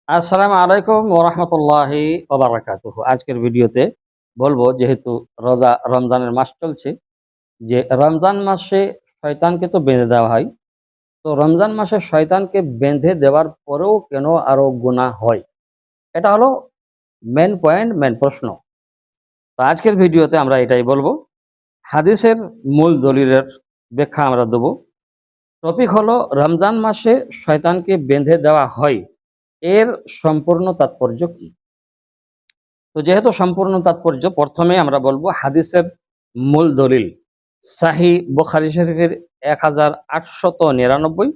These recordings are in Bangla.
আসসালামু আলাইকুম ওরহমতুল্লাহি ওবারাকাতুহু। আজকের ভিডিওতে বলবো, যেহেতু রমজানের মাস চলছে, যে রমজান মাসে শয়তানকে তো বেঁধে দেওয়া হয়। তো রমজান মাসে শয়তানকে বেঁধে দেওয়ার পরেও কেন আরো গুনাহ হয়? এটা হলো মেন পয়েন্ট, মেন প্রশ্ন। তো আজকের ভিডিওতে আমরা এটাই বলবো। হাদিসের মূল দলিলের ব্যাখ্যা আমরা দেবো। টপিক হলো রমজান মাসে শয়তানকে বেঁধে দেওয়া হয়, এর সম্পূর্ণ তাৎপর্য কি। তো যেহেতু সম্পূর্ণ তাৎপর্য, প্রথমে আমরা বলবো হাদিসের মূল দলিল। সাহি বুখারী শরীফের 1899,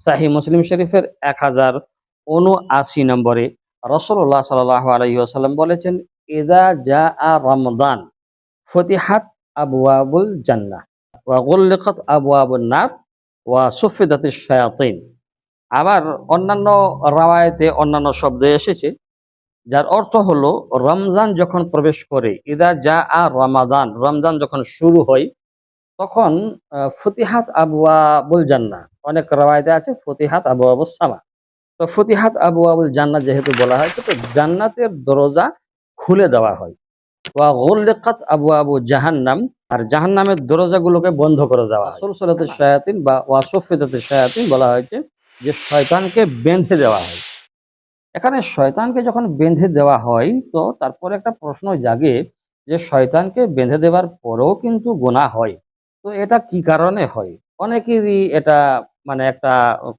সাহি মুসলিম শরীফের 1079 নম্বরে রাসূলুল্লাহ সাল্লাল্লাহু আলাইহি ওয়াসাল্লাম বলেছেন, ইযা জাআ রমাদান ফতিহাত আবওয়াবুল জান্নাহ ওয়া গুল্লিকাত আবওয়াবুন নার ওয়া সুফিদাতিশ শায়াতিন। আবার অন্যান্য রাওয়ায়াতে অন্যান্য শব্দ এসেছে, যার অর্থ হলো রমজান যখন প্রবেশ করে, ইদা যা আ রমাদান, রমজান যখন শুরু হয়, তখন ফতিহাত আবওয়াবুল জান্নাহ, অনেক রাওয়ায়াতে আছে ফতিহাত আবওয়াবুস সামা। তো ফতিহাত আবওয়াবুল জান্নাহ যেহেতু বলা হয়, তো জান্নাতের দরজা খুলে দেওয়া হয়। ওয়া গুল্লিকাত আবওয়াবু জাহান্নাম, আর জাহান্নামের দরজাগুলোকে বন্ধ করে দেওয়া হয়। সুলসুলাতুশ শায়াতিন বা ওয়া সুফিদাতুশ শায়াতিন বলা হয়েছে যে শয়তানকে বেঁধে দেওয়া হয়। এখানে শয়তানকে যখন বেঁধে দেওয়া হয়, তো তারপরে একটা প্রশ্ন জাগে যে শয়তানকে বেঁধে দেওয়ার পরেও কিন্তু গুনাহ হয়। তো এটা কি কারণে হয়? অনেকেরই এটা মানে একটা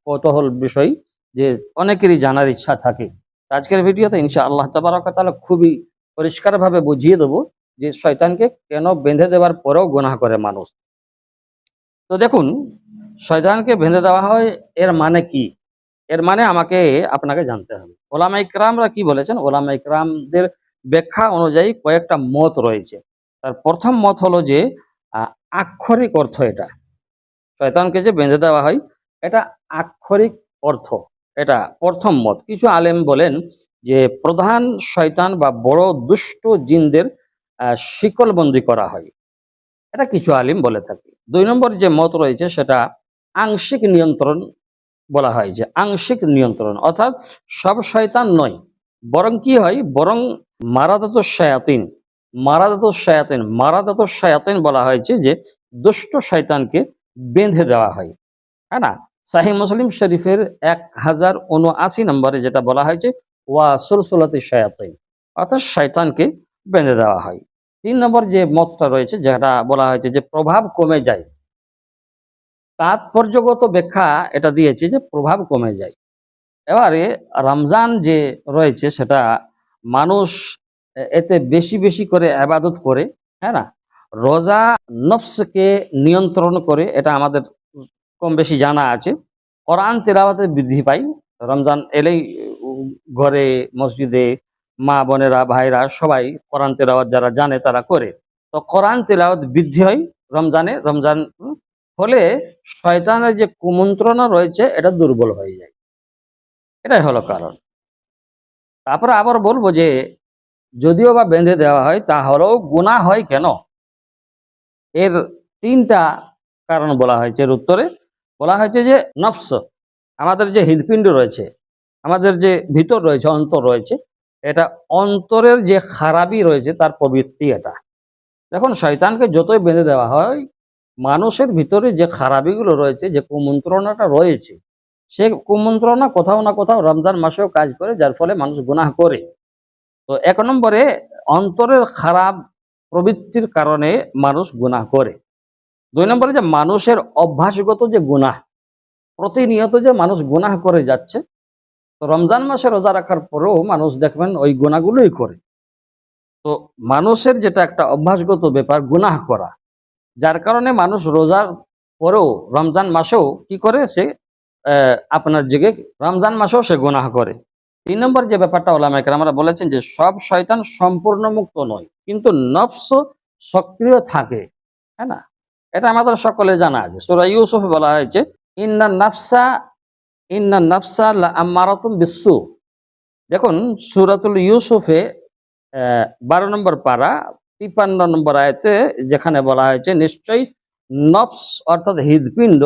কৌতূহল বিষয়, যে অনেকেরই জানার ইচ্ছা থাকে। আজকের ভিডিওতে ইনশাআল্লাহ তাবারাক ওয়া তাআলা খুবই পরিষ্কারভাবে বুঝিয়ে দেবো যে শয়তানকে কেন বেঁধে দেওয়ার পরেও গুনাহ করে মানুষ। তো দেখুন, শয়তানকে বেঁধে দেওয়া হয়, এর মানে কি? এর মানে আপনাকে জানতে হবে। ওলামা ইকরামরা কি বলেছেন? ওলামা ইকরামদের ব্যাখ্যা অনুযায়ী কয়েকটা মত রয়েছে। তার প্রথম মত হলো যে আক্ষরিক অর্থ এটা। শয়তানকে যে বেঁধে দেওয়া হয়, এটা আক্ষরিক অর্থ। এটা প্রথম মত। কিছু আলেম বলেন যে প্রধান শয়তান বা বড় দুষ্ট জিনদের শিকলবন্দি করা হয়। এটা কিছু আলিম বলে থাকে। ২ নম্বর যে মত রয়েছে সেটা আংশিক নিয়ন্ত্রণ বলা হয়, যে আংশিক নিয়ন্ত্রণ, অর্থাৎ সব শয়তান নয়, বরং কি হয়, বরং মারাদাতুশ শায়াতিন বলা হয়েছে যে দুষ্ট শয়তানকে বেঁধে দেওয়া হয়। হ্যাঁ না? সাহিহ মুসলিম শরীফের 1079 নম্বরে যেটা বলা হয়েছে, ওয়া সুলসুলাতিশ শায়াতিন, অর্থাৎ শয়তানকে বেঁধে দেওয়া হয়। ৩ নম্বর যে মতটা রয়েছে, যেটা বলা হয়েছে যে প্রভাব কমে যায়, তাৎপর্যগত ব্যাখ্যা এটা দিয়েছে যে প্রভাব কমে যায়। এবারে রমজান যে রয়েছে, সেটা মানুষ এতে বেশি বেশি করে ইবাদত করে, হ্যাঁ না? রোজা নফসকে নিয়ন্ত্রণ করে, এটা আমাদের কম বেশি জানা আছে। কোরআন তিলাওয়াতে বৃদ্ধি পায়। রমজান এলেই ঘরে, মসজিদে মা বোনেরা, ভাইরা সবাই কোরআন তিলাওয়াত যারা জানে তারা করে। তো কোরআন তিলাওয়াত বৃদ্ধি হয় রমজান হলে শয়তানের যে কুমন্ত্রণা রয়েছে এটা দুর্বল হয়ে যায়। এটাই হলো কারণ। তারপরে আবার বলবো যে যদিও বা বেঁধে দেওয়া হয়, তাহলেও গুনাহ হয় কেন? এর ৩টা কারণ বলা হয়েছে। এর উত্তরে বলা হয়েছে যে নফস, আমাদের যে হৃদপিণ্ড রয়েছে, আমাদের যে ভিতর রয়েছে, অন্তর রয়েছে, এটা অন্তরের যে খারাপি রয়েছে তার প্রবৃত্তি এটা। দেখুন, শয়তানকে যতই বেঁধে দেওয়া হয়, মানুষের ভিতরে যে খারাপিগুলো রয়েছে, যে কুমন্ত্রণাটা রয়েছে, সে কুমন্ত্রণা কোথাও না কোথাও রমজান মাসেও কাজ করে, যার ফলে মানুষ গুনাহ করে। তো ১ নম্বরে অন্তরের খারাপ প্রবৃত্তির কারণে মানুষ গুনাহ করে। ২ নম্বরে যে মানুষের অভ্যাসগত যে গুনাহ, প্রতিনিয়ত যে মানুষ গুনাহ করে যাচ্ছে, তো রমজান মাসে রোজা রাখার পরেও মানুষ দেখবেন ওই গুনাহগুলোই করে। তো মানুষের যেটা একটা অভ্যাসগত ব্যাপার গুনাহ করা, যার কারণে মানুষ রোজার পরেও রমজান মাসেও কি করে, সে আপনার জেগে রমজান মাসেও সে গুনাহ করে। ৩ নম্বর যে ব্যাপারটা ওলামায়ে কেরামরা বলেছেন যে সব শয়তান সম্পূর্ণ মুক্ত নয়, কিন্তু নফস সক্রিয় থাকে। হ্যাঁ না? এটা আমাদের সকলে জানা আছে। সূরা ইউসুফে বলা হয়েছে, ইন্নান নাফসা ইন্নান নাফসা লাআম্মারাতুম বিসসু। দেখুন, সূরাতুল ইউসুফে ১২ নম্বর পারা ৫৩ নম্বর আয়াতে যেখানে বলা হয়েছে, নিশ্চয়ই নফস অর্থাৎ হৃদপিণ্ড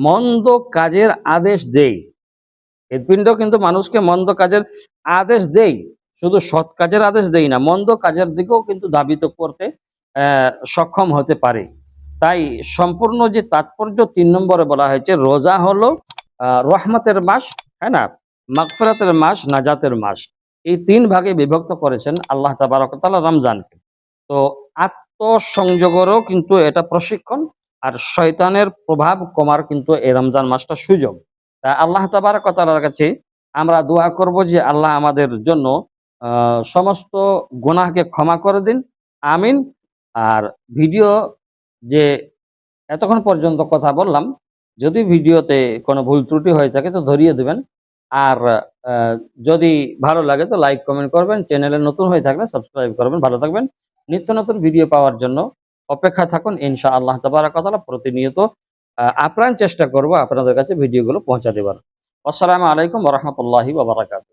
মন্দ কাজের আদেশ দেয় হৃৎপিণ্ড কিন্তু মানুষকে মন্দ কাজের আদেশ দেই, শুধু সৎ কাজের আদেশ দেই না, মন্দ কাজের দিকেও কিন্তু ধাবিত করতে সক্ষম হতে পারে। তাই সম্পূর্ণ যে তাৎপর্য ৩ নম্বরে বলা হয়েছে, রোজা হলো রহমতের মাস, হ্যাঁ না, মাগফিরাতের মাস, নাজাতের মাস। এই ৩ ভাগে বিভক্ত করেছেন আল্লাহ তাবারক ওয়া তাআলা রমজানকে। তো আত্মসংযোগেরও কিন্তু এটা প্রশিক্ষণ, আর শয়তানের প্রভাব কমার কিন্তু এই রমজান মাসটা সুযোগ। আল্লাহ তাবারক ওয়া তাআলার কাছে আমরা দোয়া করব যে আল্লাহ আমাদের জন্য সমস্ত গুনাহকে ক্ষমা করে দিন। আমিন। আর ভিডিও যে এতক্ষণ পর্যন্ত কথা বললাম, যদি ভিডিওতে কোনো ভুল ত্রুটি হয়ে থাকে তো ধরিয়ে দিবেন। আর আ যদি ভালো লাগে তো লাইক, কমেন্ট করবেন। চ্যানেলে নতুন হয়ে থাকলে সাবস্ক্রাইব করবেন। ভালো থাকবেন। নিত্য নতুন ভিডিও পাওয়ার জন্য অপেক্ষায় থাকুন। ইনশাআল্লাহ তাবারাক ওয়া তাআলা প্রতিনিয়ত আপ্রাণ চেষ্টা করব আপনাদের কাছে ভিডিওগুলো পৌঁছে দেবার। আসসালামু আলাইকুম ওয়া রাহমাতুল্লাহি ওয়া বারাকাতুহু।